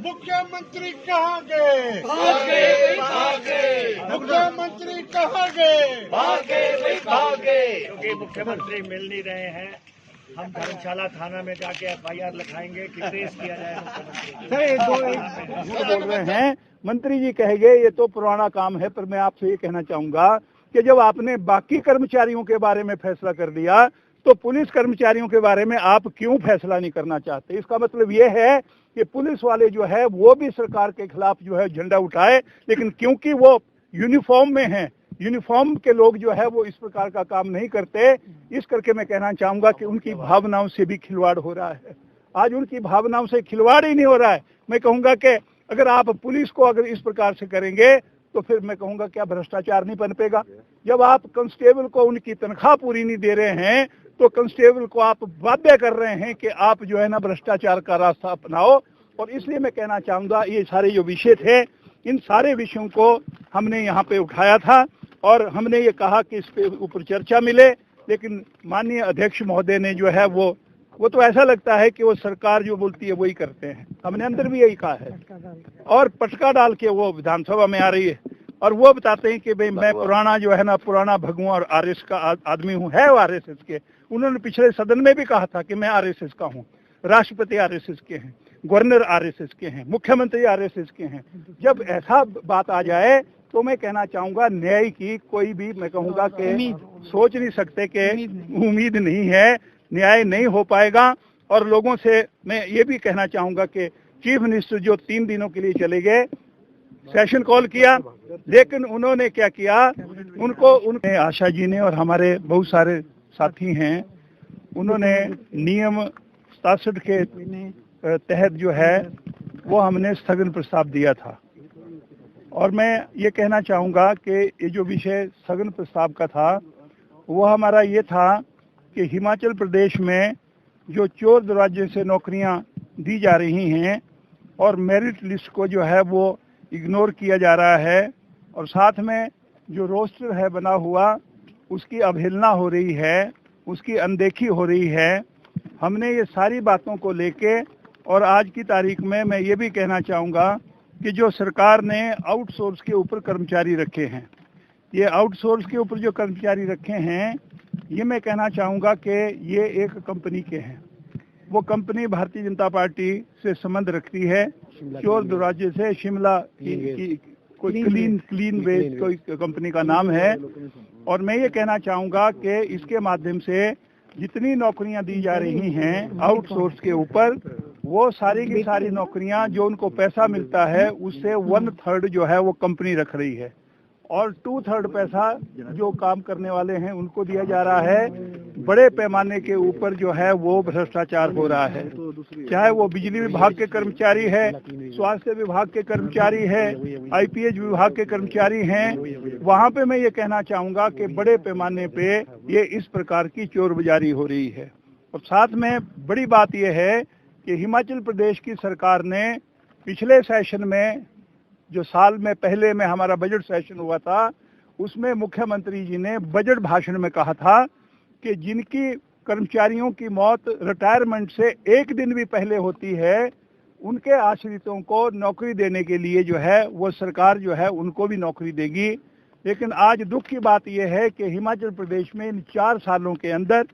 मुख्यमंत्री कहाँ गए? मुख्यमंत्री कहाँ गए? क्योंकि मुख्यमंत्री मिल नहीं रहे हैं, हम धर्मशाला थाना में जाके FIR लिखाएंगे कि ट्रेस किया जाए मुख्यमंत्री। सर बोल रहे हैं, मंत्री जी कहेंगे ये तो पुराना काम है, पर मैं आपसे ये कहना चाहूंगा कि जब आपने बाकी कर्मचारियों के बारे में फैसला कर दिया तो पुलिस कर्मचारियों के बारे में आप क्यों फैसला नहीं करना चाहते? इसका मतलब ये है कि पुलिस वाले जो है वो भी सरकार के खिलाफ जो है झंडा उठाए, लेकिन क्योंकि वो यूनिफॉर्म में हैं, यूनिफॉर्म के लोग जो है वो इस प्रकार का काम नहीं करते। इस करके मैं कहना चाहूंगा कि उनकी भावनाओं से भी खिलवाड़ हो रहा है। आज उनकी भावनाओं से खिलवाड़ ही नहीं हो रहा है। मैं कहूंगा कि अगर आप पुलिस को अगर इस प्रकार से करेंगे तो फिर मैं कहूंगा क्या भ्रष्टाचार नहीं पनपेगा? जब आप कांस्टेबल को उनकी तनख्वाह पूरी नहीं दे रहे हैं तो कांस्टेबल को आप बाध्य कर रहे हैं कि आप जो है ना भ्रष्टाचार का रास्ता अपनाओ। और इसलिए मैं कहना चाहूंगा ये सारे जो विषय थे, इन सारे विषयों को हमने यहाँ पे उठाया था और हमने ये कहा कि इस पे ऊपर चर्चा मिले, लेकिन माननीय अध्यक्ष महोदय ने जो है वो तो ऐसा लगता है कि वो सरकार जो बोलती है वही करते हैं। हमने अंदर भी यही कहा है और पटका डाल के वो विधानसभा में आ रही है और वो बताते हैं कि भाई मैं पुराना जो है ना पुराना भगवान और RS का आदमी हूँ। है वो RSS के, उन्होंने पिछले सदन में भी कहा था कि मैं RSS का हूँ। राष्ट्रपति RSS के हैं, गवर्नर RSS के हैं, मुख्यमंत्री RSS के हैं। जब ऐसा बात आ जाए तो मैं कहना चाहूंगा न्याय की कोई भी मैं कहूंगा कि सोच नहीं सकते कि उम्मीद नहीं है, न्याय नहीं हो पाएगा। और लोगों से मैं ये भी कहना चाहूंगा कि चीफ मिनिस्टर जो 3 दिनों के लिए चले गए, सेशन कॉल किया, लेकिन उन्होंने क्या किया, उनने आशा जी ने और हमारे बहुत सारे साथी हैं, उन्होंने नियम 67 के तहत जो है वो हमने स्थगन प्रस्ताव दिया था। और मैं ये कहना चाहूँगा कि ये जो विषय स्थगन प्रस्ताव का था वो हमारा ये था कि हिमाचल प्रदेश में जो चोर दरवाजे से नौकरियां दी जा रही हैं और मेरिट लिस्ट को जो है वो इग्नोर किया जा रहा है और साथ में जो रोस्टर है बना हुआ उसकी अवहेलना हो रही है, उसकी अनदेखी हो रही है। हमने ये सारी बातों को लेके और आज की तारीख में मैं ये भी कहना चाहूँगा कि जो सरकार ने आउटसोर्स के ऊपर कर्मचारी रखे हैं, ये आउटसोर्स के ऊपर जो कर्मचारी रखे हैं, ये मैं कहना चाहूँगा कि ये एक कंपनी के हैं। वो कंपनी भारतीय जनता पार्टी से संबंध रखती है। चोर दरवाजे से शिमला की कोई क्लीन वेस्ट कोई कंपनी का नाम है। और मैं ये कहना चाहूँगा कि इसके माध्यम से जितनी नौकरियां दी जा रही हैं आउटसोर्स के ऊपर, वो सारी की सारी नौकरियां जो उनको पैसा मिलता है उससे 1/3 जो है वो कंपनी रख रही है और 2/3 पैसा जो काम करने वाले हैं उनको दिया जा रहा है। बड़े पैमाने के ऊपर जो है वो भ्रष्टाचार हो रहा है, चाहे वो बिजली विभाग के कर्मचारी है, स्वास्थ्य विभाग के कर्मचारी है, IPS विभाग के कर्मचारी हैं। वहाँ पे मैं ये कहना चाहूँगा कि बड़े पैमाने पे ये इस प्रकार की चोर बाजारी हो रही है। और साथ में बड़ी बात यह है कि हिमाचल प्रदेश की सरकार ने पिछले सेशन में जो साल में पहले में हमारा बजट सेशन हुआ था, उसमें मुख्यमंत्री जी ने बजट भाषण में कहा था कि जिनकी कर्मचारियों की मौत रिटायरमेंट से 1 दिन भी पहले होती है, उनके आश्रितों को नौकरी देने के लिए जो है वो सरकार जो है उनको भी नौकरी देगी। लेकिन आज दुख की बात यह है कि हिमाचल प्रदेश में इन 4 सालों के अंदर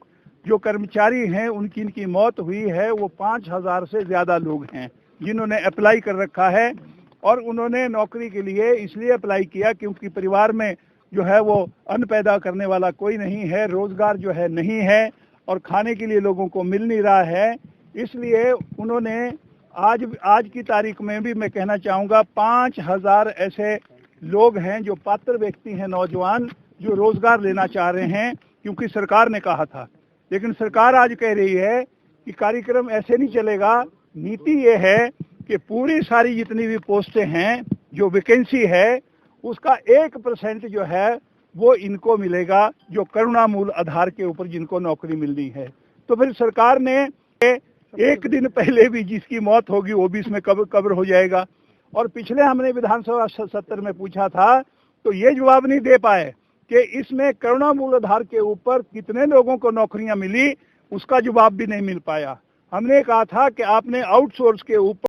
जो कर्मचारी हैं उनकी इनकी मौत हुई है, वो 5000 से ज़्यादा लोग हैं जिन्होंने अप्लाई कर रखा है। और उन्होंने नौकरी के लिए इसलिए अप्लाई किया क्योंकि परिवार में जो है वो अन्न पैदा करने वाला कोई नहीं है, रोजगार जो है नहीं है और खाने के लिए लोगों को मिल नहीं रहा है। इसलिए उन्होंने आज की तारीख में भी मैं कहना चाहूँगा 5000 ऐसे लोग हैं जो पात्र व्यक्ति हैं, नौजवान जो रोजगार लेना चाह रहे हैं, क्योंकि सरकार ने कहा था। लेकिन सरकार आज कह रही है कि कार्यक्रम ऐसे नहीं चलेगा। नीति ये है कि पूरी सारी जितनी भी पोस्टें हैं, जो वैकेंसी है, उसका 1% जो है वो इनको मिलेगा, जो करुणामूल आधार के ऊपर जिनको नौकरी मिलनी है। तो फिर सरकार ने 1 दिन पहले भी जिसकी मौत होगी वो भी इसमें कवर हो जाएगा। और पिछले हमने विधानसभा सत्र में पूछा था तो ये जवाब नहीं दे पाए कि इसमें करुणामूल आधार के ऊपर कितने लोगों को नौकरियां मिली, उसका जवाब भी नहीं मिल पाया। हमने कहा था कि आपने आउटसोर्स के ऊपर